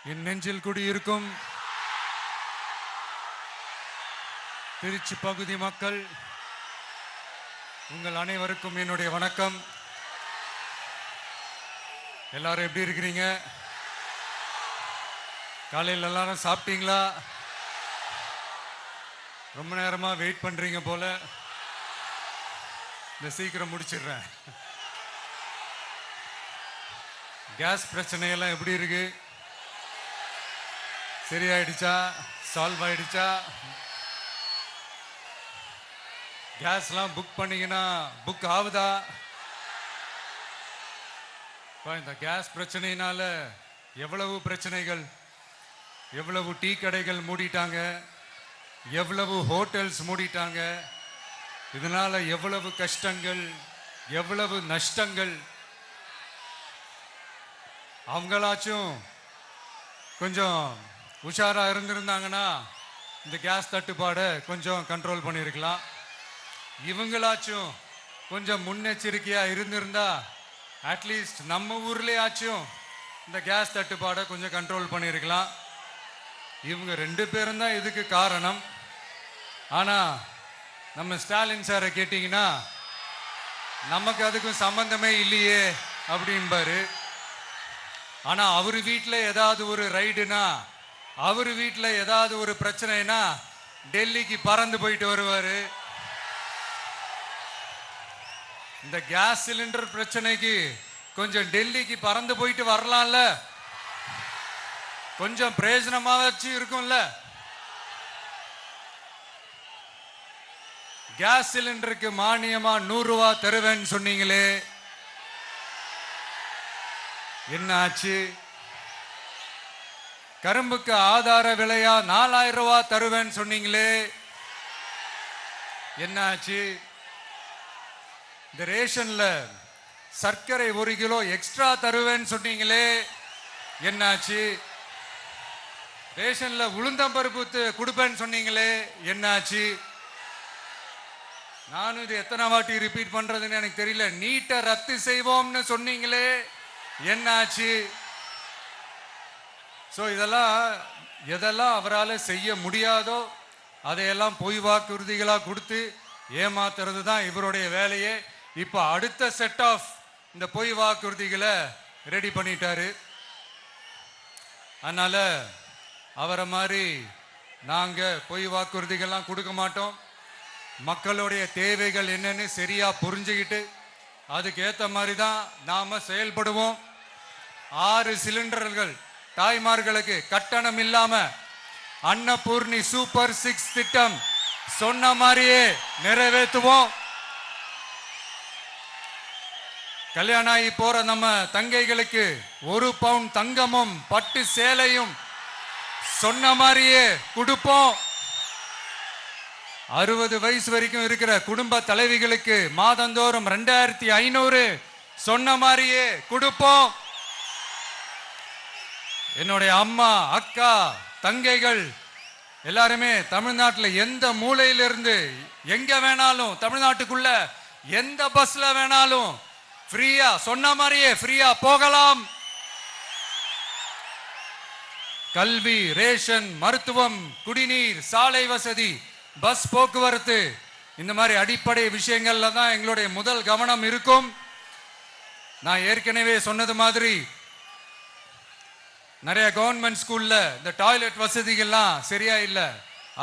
என் நெஞ்சில் குடியிருக்கும் திருச்சி பகுதி மக்கள் உங்கள் அனைவருக்கும் என்னுடைய வணக்கம். எல்லாரும் எப்படி இருக்கிறீங்க? காலையில் எல்லாரும் சாப்பிட்டீங்களா? ரொம்ப நேரமா வெயிட் பண்றீங்க போல. இந்த சீக்கிரம் முடிச்சிடுறேன். கேஸ் பிரச்சனையெல்லாம் எப்படி இருக்கு? சரியாயிடுச்சா? சால்வ் ஆயிடுச்சா? கேஸ்லாம் புக் பண்ணீங்கன்னா புக் ஆகுதா? இந்த கேஸ் பிரச்சனையினால எவ்வளவு பிரச்சனைகள், எவ்வளவு டீ கடைகள் மூடிட்டாங்க, எவ்வளவு ஹோட்டல்ஸ் மூடிட்டாங்க, இதனால எவ்வளவு கஷ்டங்கள், எவ்வளவு நஷ்டங்கள். அவங்களாச்சும் கொஞ்சம் உஷாரா இருந்திருந்தாங்கன்னா இந்த கேஸ் தட்டுப்பாடை கொஞ்சம் கண்ட்ரோல் பண்ணியிருக்கலாம். இவங்களாச்சும் கொஞ்சம் முன்னெச்சரிக்கையா இருந்திருந்தா அட்லீஸ்ட் நம்ம ஊர்லயாச்சும் இந்த கேஸ் தட்டுப்பாடை கொஞ்சம் கண்ட்ரோல் பண்ணியிருக்கலாம். இவங்க 2 பேரும் தான் இதுக்கு காரணம். ஆனா நம்ம ஸ்டாலின் சாரை கேட்டீங்கன்னா நமக்கு அதுக்கும் சம்பந்தமே இல்லையே அப்படின்பாரு. ஆனா அவர் வீட்டில் ஏதாவது ஒரு ரைடுனா, அவர் வீட்டில் ஏதாவது ஒரு பிரச்சனைனா டெல்லிக்கு பறந்து போயிட்டு வருவாரு. இந்த கேஸ் சிலிண்டர் பிரச்சனைக்கு கொஞ்சம் டெல்லிக்கு பறந்து போயிட்டு வரலாம்ல, கொஞ்சம் பிரயோஜனமாச்சு இருக்கும்ல. கேஸ் சிலிண்டருக்கு மானியமா 100 ரூபாய் தருவேன்னு சொன்னீங்களே, என்ன ஆச்சு? கரும்புக்கு ஆதார விலையா 4000 ரூபாய் தருவேன்னு சொன்னீங்களே, என்ன ஆச்சு? இந்த ரேஷன்ல சர்க்கரை 1 கிலோ எக்ஸ்ட்ரா தருவேன்னு சொன்னீங்களே, என்னாச்சு? ரேஷன்ல உளுந்தம்பருப்பு கொடுப்பேன்னு சொன்னீங்களே, என்னாச்சு? நானும் இது எத்தனை வாட்டி ரிப்பீட் பண்றதுன்னு எனக்கு தெரியல. நீட்டை ரத்து செய்வோம்னு சொன்னீங்களே, என்னாச்சு? ஸோ எதெல்லாம் அவரால் செய்ய முடியாதோ அதையெல்லாம் பொய் வாக்குறுதிகளாக கொடுத்து ஏமாத்துறது தான் இவருடைய வேலையே. இப்போ அடுத்த செட் ஆஃப் இந்த பொய் வாக்குறுதிகளை ரெடி பண்ணிட்டாரு. அதனால அவரை மாதிரி நாங்க பொய் வாக்குறுதிகள்லாம் கொடுக்க மாட்டோம். மக்களுடைய தேவைகள் என்னன்னு சரியா புரிஞ்சுக்கிட்டு அதுக்கு ஏற்ற மாதிரி தான் நாம செயல்படுவோம். 6 சிலிண்டர்கள் தாய்மார்களுக்கு கட்டணம் இல்லாம அன்னபூர்ணி சூப்பர் 6 திட்டம் சொன்ன மாதிரியே நிறைவேற்றுவோம். கல்யாணம் ஆகி போற நம்ம தங்கைகளுக்கு 1 பவுன் தங்கமும் பட்டு சேலையும் சொன்ன மாதிரியே கொடுப்போம். 60 வயசு வரைக்கும் இருக்கிற குடும்ப தலைவிகளுக்கு மாதந்தோறும் 2500 சொன்ன மாதிரியே கொடுப்போம். என்னுடைய அம்மா, அக்கா, தங்கைகள் எல்லாருமே தமிழ்நாட்டில் எந்த மூலையிலிருந்து எங்க வேணாலும், தமிழ்நாட்டுக்குள்ள எந்த பஸ்ல வேணாலும் ஃப்ரீயா சொன்ன மாதிரியே ஃப்ரீயா போகலாம். கல்வி, ரேஷன், மருத்துவம், குடிநீர், சாலை வசதி, பஸ் போக்குவரத்து, இந்த மாதிரி அடிப்படை விஷயங்கள்ல தான் எங்களுடைய முதல் கவனம் இருக்கும். நான் ஏற்கனவே சொன்னது மாதிரி நிறைய கவர்மெண்ட் ஸ்கூல்ல இந்த டாய்லெட் வசதிகள்லாம் சரியா இல்லை,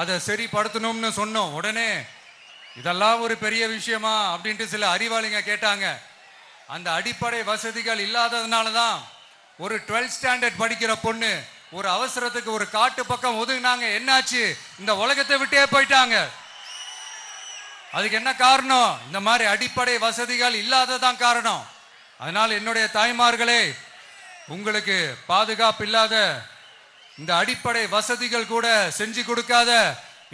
அதை சரிப்படுத்தணும்னு சொன்னோம். உடனே இதெல்லாம் ஒரு பெரிய விஷயமா அப்படின்ட்டு சில அறிவாளிங்க கேட்டாங்க. அந்த அடிப்படை வசதிகள் இல்லாததுனால தான் ஒரு 12th ஸ்டாண்டர்ட் படிக்கிற பொண்ணு ஒரு அவசரத்துக்கு ஒரு காட்டு பக்கம் ஒதுங்கினாங்க. என்னாச்சு? இந்த உலகத்தை விட்டே போயிட்டாங்க. அதுக்கு என்ன காரணம்? இந்த மாதிரி அடிப்படை வசதிகள் இல்லாததான் காரணம். அதனால் என்னுடைய தாய்மார்களே, உங்களுக்கு பாதுகாப்பு இல்லாத இந்த அடிப்படை வசதிகள் கூட செஞ்சு கொடுக்காத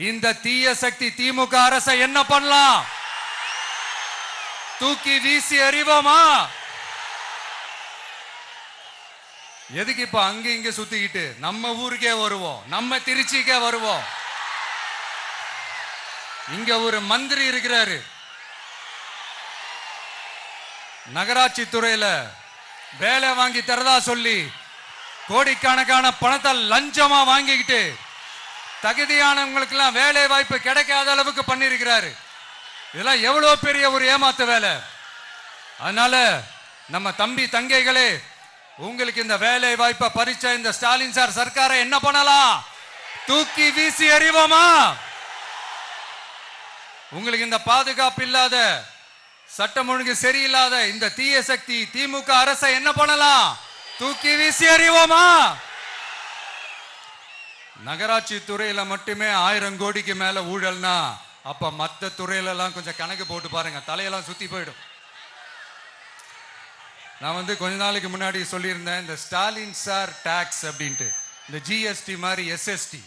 இந்த தீய சக்தி திமுக அரசை என்ன பண்ணலாம்? தூக்கி வீசி எறிவோமா? எதுக்கு இப்ப அங்க இங்க சுத்திக்கிட்டு நம்ம ஊருக்கே வருவோம், நம்ம திருச்சிக்கே வருவோம். இங்க ஒரு மந்திரி இருக்கிறாரு, நகராட்சி துறையில வேலை வாங்கி தரதா சொல்லி கோடிக்கணக்கான பணத்தை லஞ்சமா வாங்கிக்கிட்டு தகுதியானவங்களுக்கு எல்லாம் வேலை வாய்ப்பு கிடைக்காத அளவுக்கு பண்ணிருக்கிறாரு. இதெல்லாம் எவ்வளவு பெரிய ஒரு ஏமாத்து வேலை. அதனால நம்ம தம்பி தங்கைகளே, உங்களுக்கு இந்த வேலை வாய்ப்பை பறிச்ச இந்த ஸ்டாலின் சார் சர்க்காரை என்ன பண்ணலாம்? தூக்கி வீசி எறிவோமா? உங்களுக்கு இந்த பாதுகாப்பு இல்லாத, சட்டம் ஒழுங்கு சரியில்லாத இந்த தீய சக்தி திமுக அரசை என்ன பண்ணலாம்? தூக்கி வீசி எறிவோமா? நகராட்சி துறையில மட்டுமே 1000 கோடிக்கு மேல ஊழல்னா அப்ப மத்த துறையில எல்லாம் கொஞ்சம் கணக்கு போட்டு பாருங்க, தலையெல்லாம் சுத்தி போயிடும். நான் கொஞ்ச நாளைக்கு முன்னாடி சொல்லியிருந்தேன், இந்த ஸ்டாலின் சார் டாக்ஸ் அப்படின்ட்டு, இந்த ஜிஎஸ்டி மாதிரி எஸ்எஸ்டி,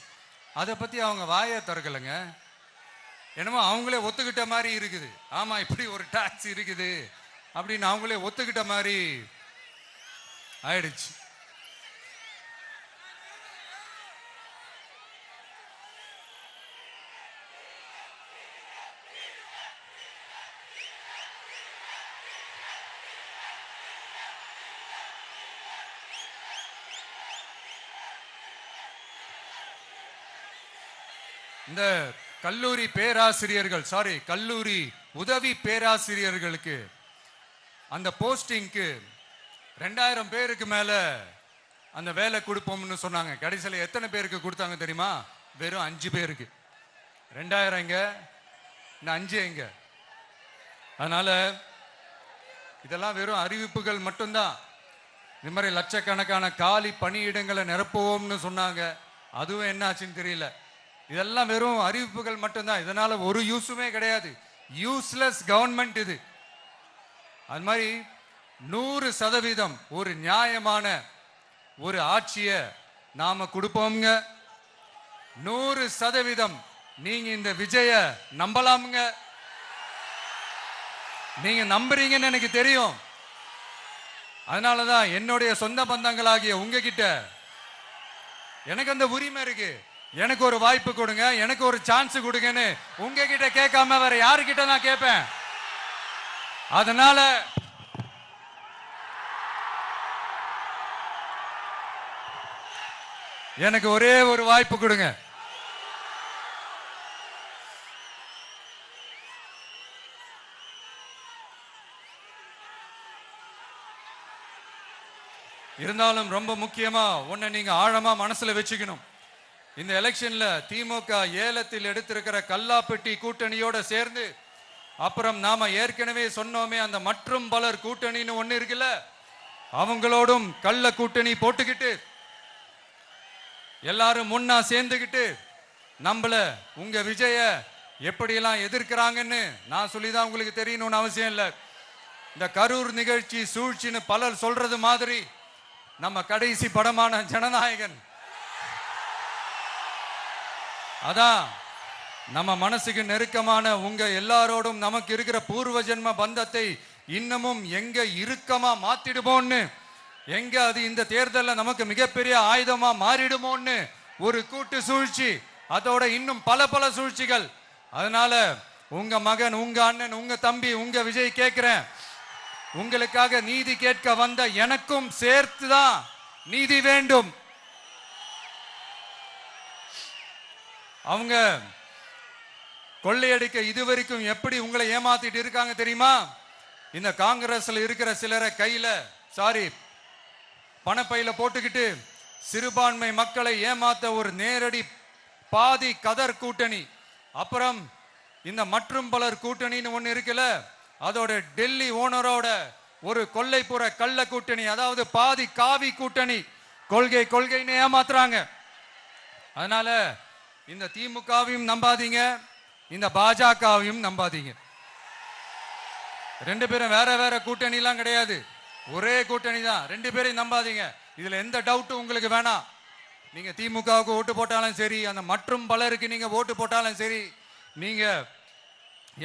அதை பத்தி அவங்க வாயை திறக்கலைங்க. என்னமோ அவங்களே ஒத்துக்கிட்ட மாதிரி இருக்குது. ஆமா, இப்படி ஒரு டாக்ஸ் இருக்குது அப்படின்னு அவங்களே ஒத்துக்கிட்ட மாதிரி ஆயிடுச்சு. இந்த கல்லூரி பேராசிரியர்கள், கல்லூரி உதவி பேராசிரியர்களுக்கு அந்த போஸ்டிங்க்கு 2000 பேருக்கு மேல அந்த வேலை கொடுப்போம்னு சொன்னாங்க. கடைசியில் எத்தனை பேருக்கு கொடுத்தாங்க தெரியுமா? வெறும் 5 பேருக்கு. 2000 எங்க, இந்த 5 எங்க? அதனால இதெல்லாம் வெறும் அறிவிப்புகள் மட்டும்தான். இது மாதிரி லட்சக்கணக்கான காலி பணியிடங்களை நிரப்புவோம்னு சொன்னாங்க. அதுவும் என்ன ஆச்சுன்னு தெரியல. இதெல்லாம் வெறும் அறிவிப்புகள் மட்டும்தான். இதனால ஒரு யூஸுமே கிடையாது. யூஸ்லெஸ் கவர்மெண்ட் இது. அது மாதிரி 100% ஒரு நியாயமான ஒரு ஆட்சியை நாம கொடுப்போம்ங்க. 100% நீங்க இந்த விஜய நம்பலாமுங்க. நீங்க நம்புறீங்கன்னு எனக்கு தெரியும். அதனாலதான் என்னுடைய சொந்த பந்தங்களாகிய உங்ககிட்ட எனக்கு அந்த உரிமை இருக்கு. எனக்கு ஒரு வாய்ப்பு கொடுங்க, எனக்கு ஒரு சான்ஸ் கொடுங்கன்னு உங்ககிட்ட கேட்காம வேற யாருக்கிட்ட நான் கேட்பேன்? அதனால எனக்கு ஒரே ஒரு வாய்ப்பு கொடுங்க. இருந்தாலும் ரொம்ப முக்கியமா ஒன்ன நீங்க ஆழமா மனசுல வச்சுக்கணும். இந்த எலெக்ஷன்ல திமுக ஏலத்தில் எடுத்திருக்கிற கல்லாப்பெட்டி கூட்டணியோட சேர்ந்து, அப்புறம் நாம ஏற்கனவே சொன்னோமே அந்த மற்றும் பலர் கூட்டணின்னு ஒண்ணு இருக்குல்ல, அவங்களோடும் கள்ள கூட்டணி போட்டுக்கிட்டு எல்லாரும் முன்னா சேர்ந்துக்கிட்டு நம்மள உங்க விஜய எப்படியெல்லாம் எதிர்க்கிறாங்கன்னு நான் சொல்லிதான் உங்களுக்கு தெரியணும்னு அவசியம் இல்லை. இந்த கரூர் நிகழ்ச்சி சூழ்ச்சின்னு பலர் சொல்றது மாதிரி நம்ம கடைசி படமான ஜனநாயகன், அதான் நம்ம மனசுக்கு நெருக்கமான உங்க எல்லாரோடும் நமக்கு இருக்கிற பூர்வ ஜென்ம பந்தத்தை இன்னமும் எங்க இறுக்கமா மாத்திடுமோன்னு, எங்க அது இந்த தேர்தலில் நமக்கு மிகப்பெரிய ஆயுதமா மாறிடுமோன்னு ஒரு கூட்டு சூழ்ச்சி, அதோட இன்னும் பல பல சூழ்ச்சிகள். அதனால உங்க மகன், உங்க அண்ணன், உங்க தம்பி, உங்க விஜய் கேட்கிறேன், உங்களுக்காக நீதி கேட்க வந்த எனக்கும் சேர்த்துதான் நீதி வேண்டும். அவங்க கொள்ளையடிக்க இதுவரைக்கும் எப்படி உங்களை ஏமாத்திட்டு இருக்காங்க தெரியுமா? இந்த காங்கிரஸ்ல இருக்கிற சிலரை கையில பணப்பையில போட்டுக்கிட்டு சிறுபான்மை மக்களை ஏமாத்த ஒரு நேரடி பாதி கதர் கூட்டணி, அப்புறம் இந்த மற்றும் பலர் கூட்டணின்னு ஒண்ணு இருக்குல்ல, அதோட டெல்லி ஓனரோட ஒரு கொள்ளைப்புற கள்ள கூட்டணி, அதாவது பாதி காவி கூட்டணி. கொள்கைன்னு ஏமாத்துறாங்க. அதனால இந்த திமுகவையும் நம்பாதீங்க, இந்த பாஜகவையும் நம்பாதீங்க. 2 பேரும் வேற வேற கூட்டணி எல்லாம் கிடையாது, ஒரே கூட்டணி தான். 2 பேரையும் நம்பாதீங்க. இதுல எந்த டவுட்டும் உங்களுக்கு வேணாம். நீங்க திமுகவுக்கு ஓட்டு போட்டாலும் சரி, அந்த மற்றும் பலருக்கு நீங்க ஓட்டு போட்டாலும் சரி, நீங்க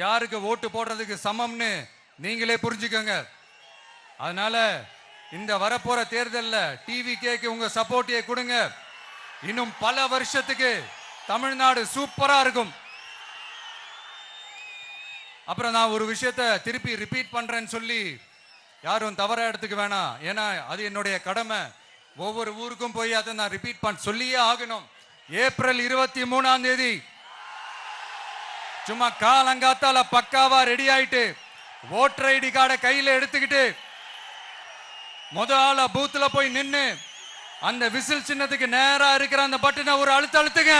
யாருக்கு ஓட்டு போடுறதுக்கு சமம்னு நீங்களே புரிஞ்சுக்கோங்க. அதனால இந்த வரப்போற தேர்தலில் டிவிகேக்கு உங்க சப்போர்ட்டியை கொடுங்க. இன்னும் பல வருஷத்துக்கு தமிழ்நாடு சூப்பரா இருக்கும். அப்புறம் நான் ஒரு விஷயத்தை திருப்பி ரிப்பீட் பண்றேன்னு சொல்லி யாரும் தவறா எடுத்துக்க வேணாம். ஏன்னா அது என்னுடைய கடமை. ஒவ்வொரு ஊருக்கும் போய் அதை நான் ரிப்பீட் பண்ண சொல்லியே ஆகணும். ஏப்ரல் 23ஆம் தேதி சும்மா காலங்காத்தால பக்காவா ரெடி ஆயிட்டு ஓட்டர் ஐடி கார்டை கையில எடுத்துக்கிட்டு முதல்ல பூத்துல போய் நின்னு அந்த விசில் சின்னத்துக்கு நேரா இருக்கிற அந்த பட்டனை ஒரு அழுத்துங்க.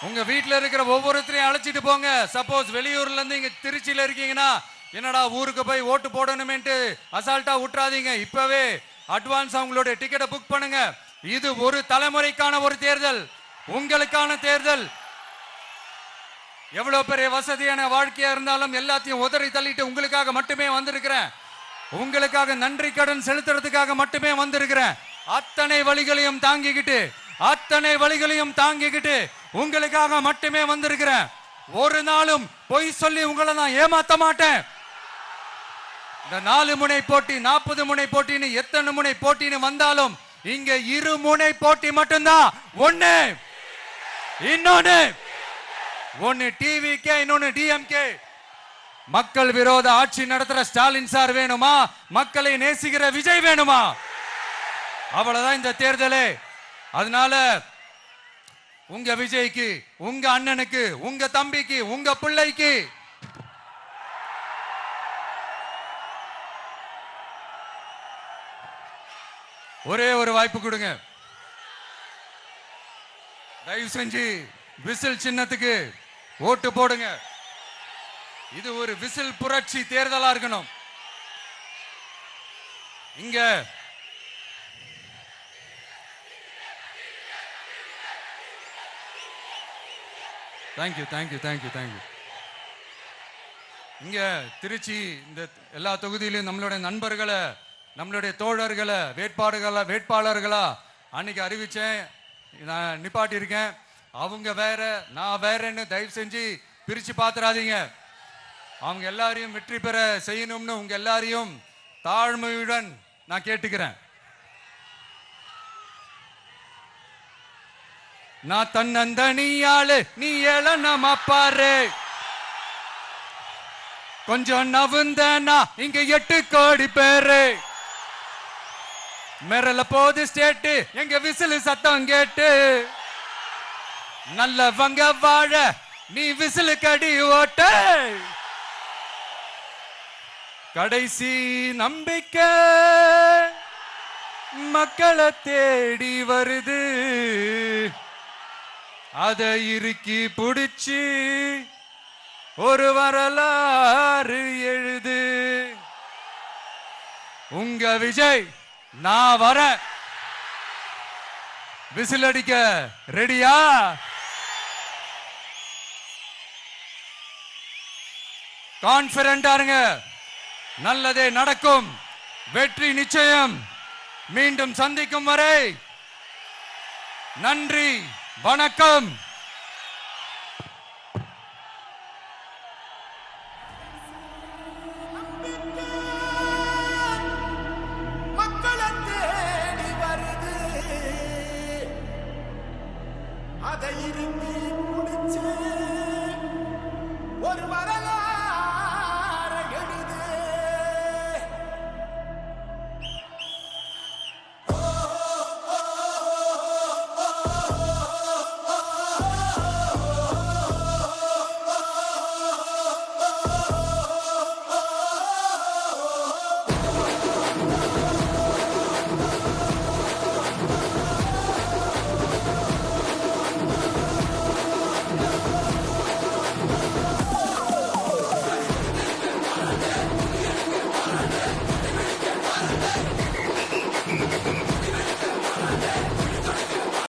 உங்க வீட்டுல இருக்கிற ஒவ்வொருத்தரையும் அழைச்சிட்டு போங்க. சப்போஸ் வெளியூர்ல இருந்து இங்க திருச்சியில இருக்கீங்கன்னா என்னடா ஊருக்கு போய் ஓட்டு போடணுமேன்ட்டு அசால்ட்டா விட்டுறாதீங்க. இப்பவே அட்வான்ஸ் அவங்களுடைய டிக்கெட்டை புக் பண்ணுங்க. இது ஒரு தலைமுறைக்கான ஒரு தேர்தல், உங்களுக்கான தேர்தல். எவ்வளவு பெரிய வசதியான வாழ்க்கையா இருந்தாலும் எல்லாத்தையும் உதறி தள்ளிட்டு உங்களுக்காக மட்டுமே வந்திருக்கிறேன். உங்களுக்காக நன்றி கடன் செலுத்துறதுக்காக மட்டுமே வந்திருக்கிறேன். அத்தனை வழிகளையும் தாங்கிக்கிட்டு உங்களுக்காக மட்டுமே வந்திருக்கிறேன். ஒரு நாளும் பொய் சொல்லி உங்களை நான் ஏமாத்த மாட்டேன். இந்த 4 முனை போட்டி 40 முனை போட்டின்னு எத்தனை முனை போட்டின்னு வந்தாலும் இங்க 2 முனை போட்டி மட்டும்தான். ஒன்னு டிவிகே, இன்னொன்னு டிஎம்கே. மக்கள் விரோத ஆட்சி நடத்துற ஸ்டாலின் சார் வேணுமா, மக்களை நேசிக்கிற விஜய் வேணுமா? அவ்வளவுதான் இந்த தேர்தலே. அதனால உங்க விஜய்க்கு, உங்க அண்ணனுக்கு, உங்க தம்பிக்கு, உங்க பிள்ளைக்கு ஒரே ஒரு வாய்ப்பு கொடுங்க. தயவு செஞ்சு விசில் சின்னத்துக்கு ஓட்டு போடுங்க. இது ஒரு விசில் புரட்சி தேர்தலா இருக்கணும். இங்க தேங்க்யூ. இங்க திருச்சி இந்த எல்லா தொகுதியிலும் நம்மளுடைய நண்பர்களை, நம்மளுடைய தோழர்களை வேட்பாளர்களா அன்னைக்கு அறிவிச்சேன், நான் நிப்பாட்டி இருக்கேன். அவங்க வேற நான் வேறன்னு தயவு செஞ்சு பிரிச்சு பாத்துறாதீங்க. அவங்க எல்லாரையும் வெற்றி பெற செய்யணும்னு உங்க எல்லாரையும் தாழ்மையுடன் நான் கேட்டுக்கிறேன். நான் தன்னந்தனியாளு, நீ ஏளனமா பாரு. கொஞ்சம் நவுந்தனா இங்க 8 கோடி பேரு. மிரல போது ஸ்டேட்டு எங்க விசில் சத்தம் கேட்டு. நல்லவங்க வாழ நீ விசில் கடி ஓட்ட. கடைசி நம்பிக்கை மக்களை தேடி வருது. அதை இறுக்கி பிடிச்சி ஒரு வரலாறு எழுது. உங்க விஜய் நான் வர. விசில் அடிக்க ரெடியா? கான்பிடண்டா இருங்க. நல்லதே நடக்கும். வெற்றி நிச்சயம். மீண்டும் சந்திக்கும் வரை நன்றி, வணக்கம். அதை இறுக்கி முடிச்சு